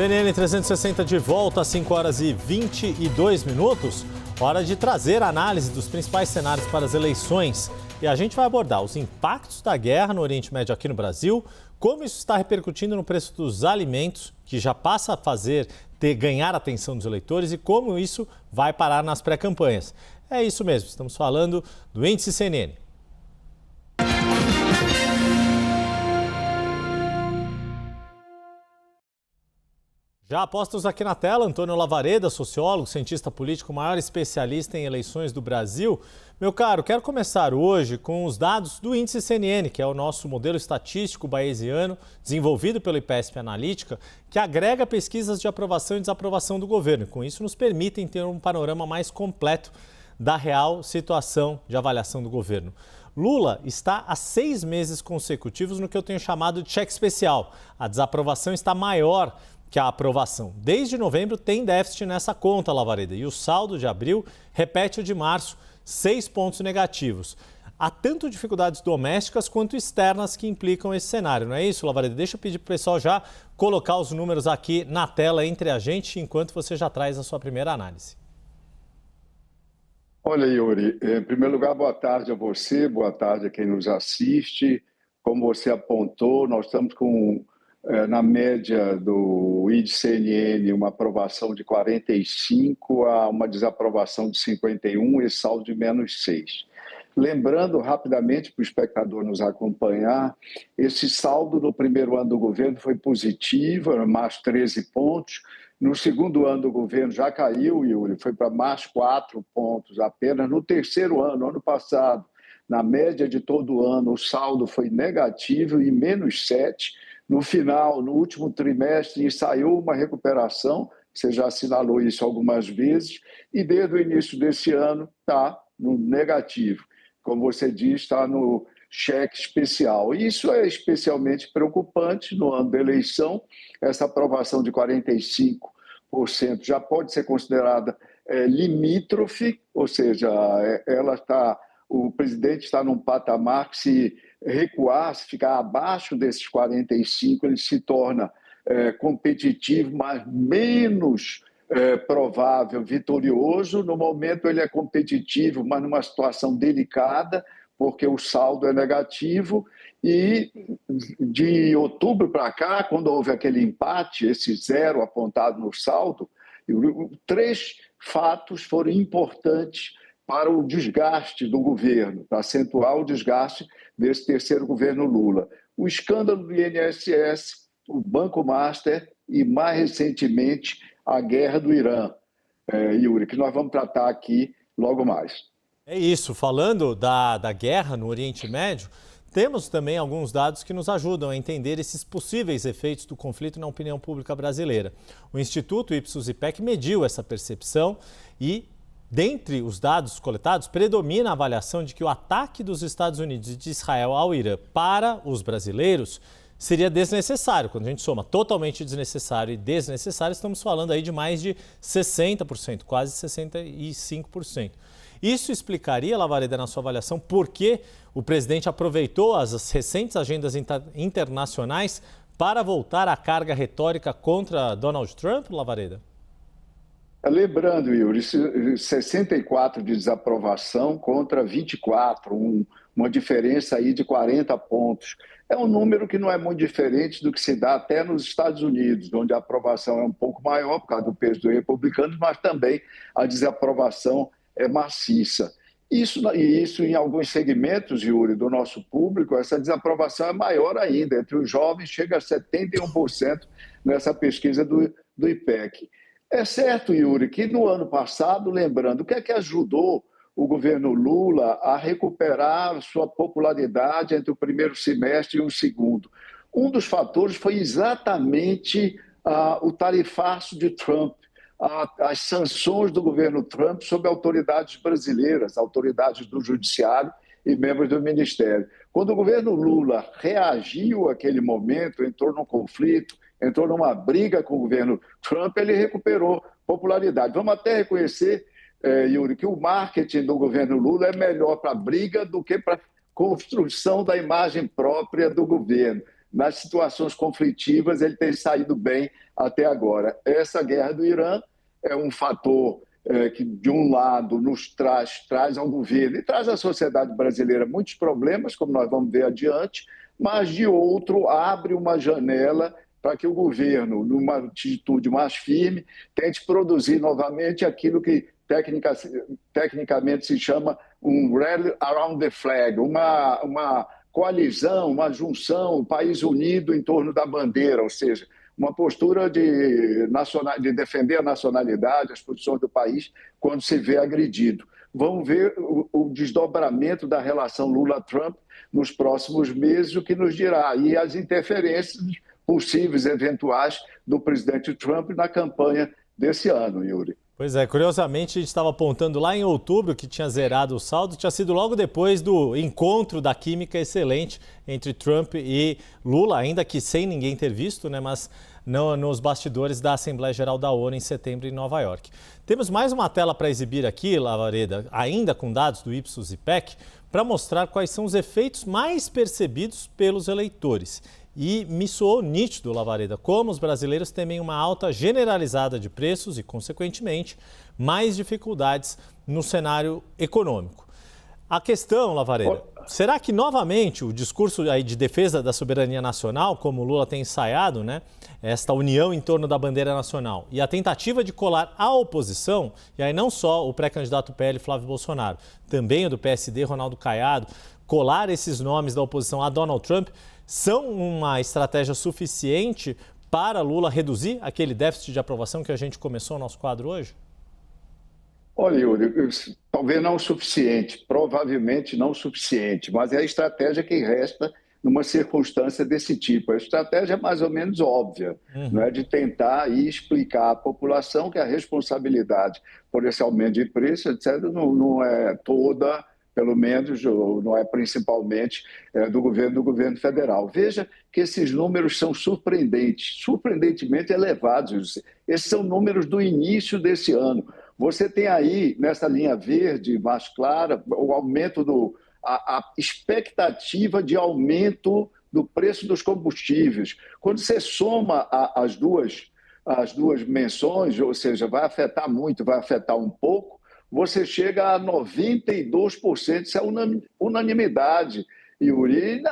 CNN 360 de volta às 5 horas e 22 minutos. Hora de trazer a análise dos principais cenários para as eleições. E a gente vai abordar os impactos da guerra no Oriente Médio aqui no Brasil, como isso está repercutindo no preço dos alimentos, que já passa a ganhar a atenção dos eleitores, e como isso vai parar nas pré-campanhas. É isso mesmo, estamos falando do Índice CNN. Já apostos aqui na tela, Antônio Lavareda, sociólogo, cientista político, maior especialista em eleições do Brasil. Meu caro, quero começar hoje com os dados do Índice CNN, que é o nosso modelo estatístico bayesiano, desenvolvido pelo IPESP Analítica, que agrega pesquisas de aprovação e desaprovação do governo. Com isso, nos permitem ter um panorama mais completo da real situação de avaliação do governo. Lula está há 6 meses consecutivos no que eu tenho chamado de cheque especial. A desaprovação está maior que a aprovação. Desde novembro tem déficit nessa conta, Lavareda, e o saldo de abril repete o de março, 6 pontos negativos. Há tanto dificuldades domésticas quanto externas que implicam esse cenário, não é isso, Lavareda? Deixa eu pedir para o pessoal já colocar os números aqui na tela entre a gente, enquanto você já traz a sua primeira análise. Olha, Yuri, em primeiro lugar, boa tarde a você, boa tarde a quem nos assiste. Como você apontou, nós estamos com na média do índice CNN, uma aprovação de 45 a uma desaprovação de 51 e saldo de menos 6. Lembrando rapidamente para o espectador nos acompanhar, esse saldo no primeiro ano do governo foi positivo, mais 13 pontos. No segundo ano do governo já caiu, Yuri, foi para mais 4 pontos apenas. No terceiro ano, ano passado, na média de todo o ano, o saldo foi negativo e menos 7. No final, no último trimestre, ensaiou uma recuperação, você já assinalou isso algumas vezes, e desde o início desse ano está no negativo. Como você diz, está no cheque especial. Isso é especialmente preocupante no ano da eleição. Essa aprovação de 45% já pode ser considerada limítrofe, ou seja, o presidente está num patamar que, se recuar, se ficar abaixo desses 45, ele se torna competitivo, mas menos provável vitorioso. No momento ele é competitivo, mas numa situação delicada, porque o saldo é negativo. E de outubro para cá, quando houve aquele empate, esse 0 apontado no saldo, 3 fatos foram importantes para o desgaste do governo, para acentuar o desgaste desse terceiro governo Lula. O escândalo do INSS, o Banco Master e, mais recentemente, a guerra do Irã, Yuri, que nós vamos tratar aqui logo mais. É isso, falando da guerra no Oriente Médio, temos também alguns dados que nos ajudam a entender esses possíveis efeitos do conflito na opinião pública brasileira. O Instituto Ipsos-IPEC mediu essa percepção e, dentre os dados coletados, predomina a avaliação de que o ataque dos Estados Unidos e de Israel ao Irã para os brasileiros seria desnecessário. Quando a gente soma totalmente desnecessário e desnecessário, estamos falando aí de mais de 60%, quase 65%. Isso explicaria, Lavareda, na sua avaliação, por que o presidente aproveitou as recentes agendas internacionais para voltar à carga retórica contra Donald Trump, Lavareda? Lembrando, Yuri, 64 de desaprovação contra 24, uma diferença aí de 40 pontos. É um número que não é muito diferente do que se dá até nos Estados Unidos, onde a aprovação é um pouco maior por causa do peso dos republicanos, mas também a desaprovação é maciça. Isso em alguns segmentos, Yuri, do nosso público, essa desaprovação é maior ainda. Entre os jovens chega a 71% nessa pesquisa do IPEC. É certo, Yuri, que no ano passado, lembrando, o que é que ajudou o governo Lula a recuperar sua popularidade entre o primeiro semestre e o segundo? Um dos fatores foi exatamente o tarifaço de Trump, as sanções do governo Trump sobre autoridades brasileiras, autoridades do judiciário e membros do ministério. Quando o governo Lula reagiu àquele momento, entrou num conflito, entrou numa briga com o governo Trump, ele recuperou popularidade. Vamos até reconhecer, Yuri, que o marketing do governo Lula é melhor para a briga do que para a construção da imagem própria do governo. nas situações conflitivas, ele tem saído bem até agora. Essa guerra do Irã é um fator que, de um lado, nos traz ao governo e traz à sociedade brasileira muitos problemas, como nós vamos ver adiante, mas, de outro, abre uma janela para que o governo, numa atitude mais firme, tente produzir novamente aquilo que tecnicamente se chama um rally around the flag, uma coalizão, uma junção, um país unido em torno da bandeira, ou seja, uma postura de defender a nacionalidade, as posições do país quando se vê agredido. Vamos ver o desdobramento da relação Lula-Trump nos próximos meses, o que nos dirá, e as interferências possíveis, eventuais, do presidente Trump na campanha desse ano, Yuri. Pois é, curiosamente a gente estava apontando lá em outubro que tinha zerado o saldo, tinha sido logo depois do encontro da química excelente entre Trump e Lula, ainda que sem ninguém ter visto, né, mas nos bastidores da Assembleia Geral da ONU em setembro em Nova York. Temos mais uma tela para exibir aqui, Lavareda, ainda com dados do Ipsos-IPEC, para mostrar quais são os efeitos mais percebidos pelos eleitores. E me soou nítido, Lavareda, como os brasileiros temem uma alta generalizada de preços e, consequentemente, mais dificuldades no cenário econômico. A questão, Lavareda, será que novamente o discurso aí de defesa da soberania nacional, como o Lula tem ensaiado, né, esta união em torno da bandeira nacional, e a tentativa de colar a oposição, e aí não só o pré-candidato PL Flávio Bolsonaro, também o do PSD Ronaldo Caiado, colar esses nomes da oposição a Donald Trump, são uma estratégia suficiente para Lula reduzir aquele déficit de aprovação que a gente começou o nosso quadro hoje? Olha, Yuri, talvez não o suficiente, provavelmente não o suficiente, mas é a estratégia que resta numa circunstância desse tipo. A estratégia é mais ou menos óbvia, não é, de tentar e explicar à população que a responsabilidade por esse aumento de preço, etc., não é toda, pelo menos, não é principalmente do governo federal. Veja que esses números são surpreendentemente elevados. Esses são números do início desse ano. Você tem aí, nessa linha verde mais clara, o aumento a expectativa de aumento do preço dos combustíveis. Quando você soma as duas menções, ou seja, vai afetar muito, vai afetar um pouco, você chega a 92%, isso é unanimidade, Yuri,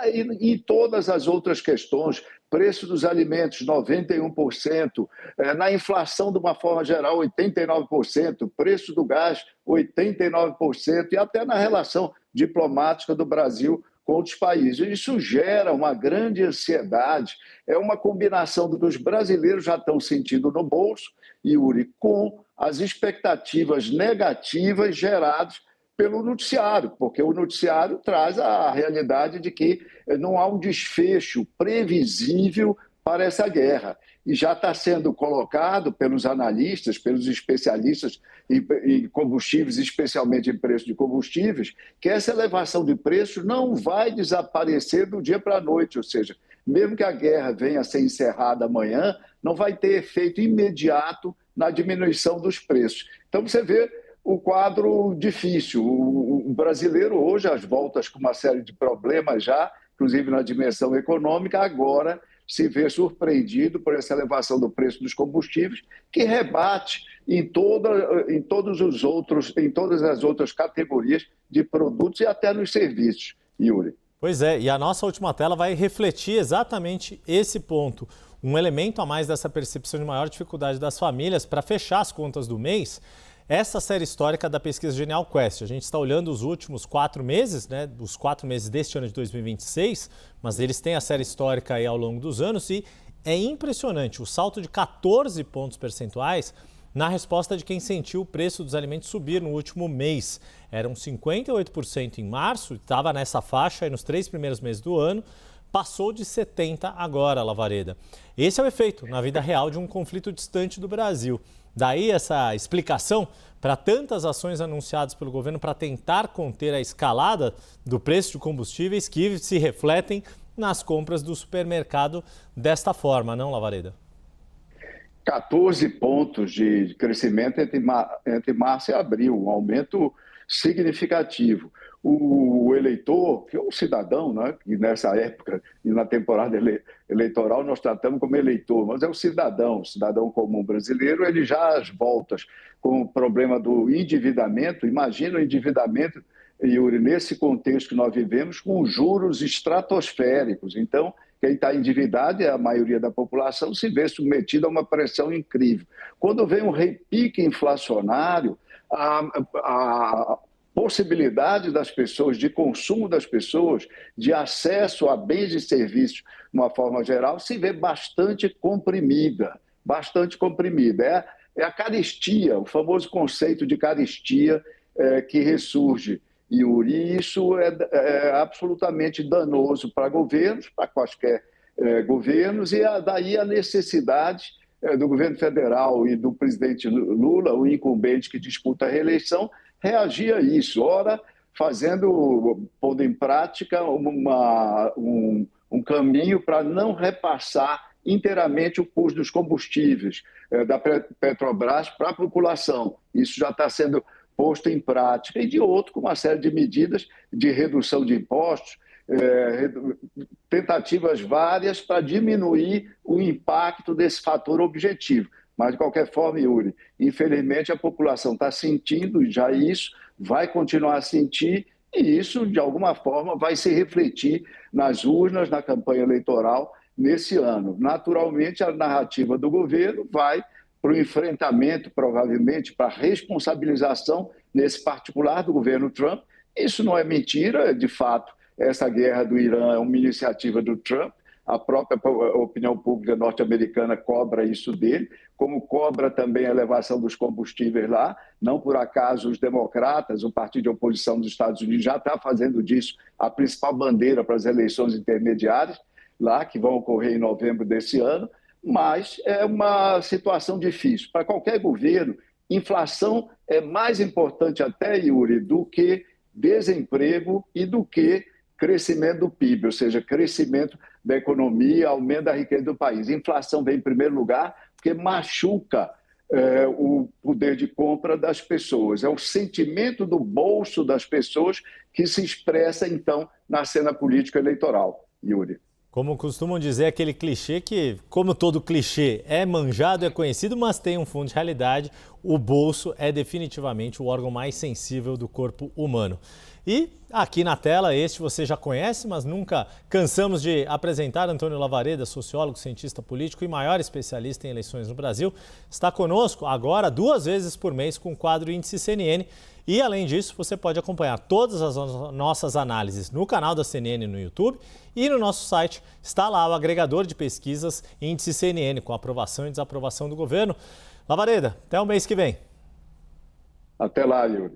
e todas as outras questões, preço dos alimentos, 91%, na inflação, de uma forma geral, 89%, preço do gás, 89%, e até na relação diplomática do Brasil com outros países. Isso gera uma grande ansiedade, é uma combinação do que os brasileiros já estão sentindo no bolso, Yuri, com as expectativas negativas geradas pelo noticiário, porque o noticiário traz a realidade de que não há um desfecho previsível para essa guerra. E já está sendo colocado pelos analistas, pelos especialistas em combustíveis, especialmente em preço de combustíveis, que essa elevação de preços não vai desaparecer do dia para a noite, ou seja, mesmo que a guerra venha a ser encerrada amanhã, não vai ter efeito imediato na diminuição dos preços. Então você vê o quadro difícil. O brasileiro hoje, às voltas com uma série de problemas já, inclusive na dimensão econômica, agora se vê surpreendido por essa elevação do preço dos combustíveis, que rebate em todas as outras categorias de produtos e até nos serviços, Yuri. Pois é, e a nossa última tela vai refletir exatamente esse ponto. Um elemento a mais dessa percepção de maior dificuldade das famílias para fechar as contas do mês, essa série histórica da pesquisa Genial Quest. A gente está olhando os últimos 4 meses, né, os 4 meses deste ano de 2026, mas eles têm a série histórica aí ao longo dos anos e é impressionante o salto de 14 pontos percentuais na resposta de quem sentiu o preço dos alimentos subir no último mês. Eram 58% em março, estava nessa faixa aí nos 3 primeiros meses do ano, passou de 70% agora, Lavareda. Esse é o efeito, na vida real, de um conflito distante do Brasil. Daí essa explicação para tantas ações anunciadas pelo governo para tentar conter a escalada do preço de combustíveis que se refletem nas compras do supermercado desta forma, não, Lavareda? 14 pontos de crescimento entre março e abril, um aumento significativo. O eleitor, que é um cidadão, né, que nessa época e na temporada eleitoral nós tratamos como eleitor, mas é um cidadão comum brasileiro, ele já às voltas com o problema do endividamento. Imagina o endividamento, Yuri, nesse contexto que nós vivemos, com juros estratosféricos. Então, quem está endividado, é a maioria da população, se vê submetido a uma pressão incrível. Quando vem um repique inflacionário, a possibilidade das pessoas, de consumo das pessoas, de acesso a bens e serviços, de uma forma geral, se vê bastante comprimida. Bastante comprimida. É a carestia, o famoso conceito de carestia que ressurge. E isso é absolutamente danoso para governos, para quaisquer governos, e daí a necessidade do governo federal e do presidente Lula, o incumbente que disputa a reeleição, reagir a isso. Ora, pondo em prática um caminho para não repassar inteiramente o custo dos combustíveis da Petrobras para a população. Isso já está sendo posto em prática, e de outro, com uma série de medidas de redução de impostos, tentativas várias para diminuir o impacto desse fator objetivo. Mas, de qualquer forma, Yuri, infelizmente a população está sentindo já isso, vai continuar a sentir, e isso, de alguma forma, vai se refletir nas urnas, na campanha eleitoral nesse ano. Naturalmente, a narrativa do governo vai para o enfrentamento, provavelmente, para a responsabilização, nesse particular, do governo Trump. Isso não é mentira, de fato, essa guerra do Irã é uma iniciativa do Trump, a própria opinião pública norte-americana cobra isso dele, como cobra também a elevação dos combustíveis lá. Não por acaso os democratas, o partido de oposição dos Estados Unidos, já está fazendo disso a principal bandeira para as eleições intermediárias, lá, que vão ocorrer em novembro desse ano. Mas é uma situação difícil. Para qualquer governo, inflação é mais importante até, Yuri, do que desemprego e do que crescimento do PIB, ou seja, crescimento da economia, aumento da riqueza do país. Inflação vem em primeiro lugar porque machuca o poder de compra das pessoas. É o sentimento do bolso das pessoas que se expressa, então, na cena política eleitoral, Yuri. Como costumam dizer, aquele clichê que, como todo clichê, é manjado, é conhecido, mas tem um fundo de realidade. O bolso é definitivamente o órgão mais sensível do corpo humano. E aqui na tela, este você já conhece, mas nunca cansamos de apresentar. Antônio Lavareda, sociólogo, cientista político e maior especialista em eleições no Brasil, está conosco agora 2 vezes por mês com o quadro Índice CNN. E, além disso, você pode acompanhar todas as nossas análises no canal da CNN no YouTube e no nosso site está lá o agregador de pesquisas Índice CNN, com aprovação e desaprovação do governo. Lavareda, até o mês que vem. Até lá, Yuri.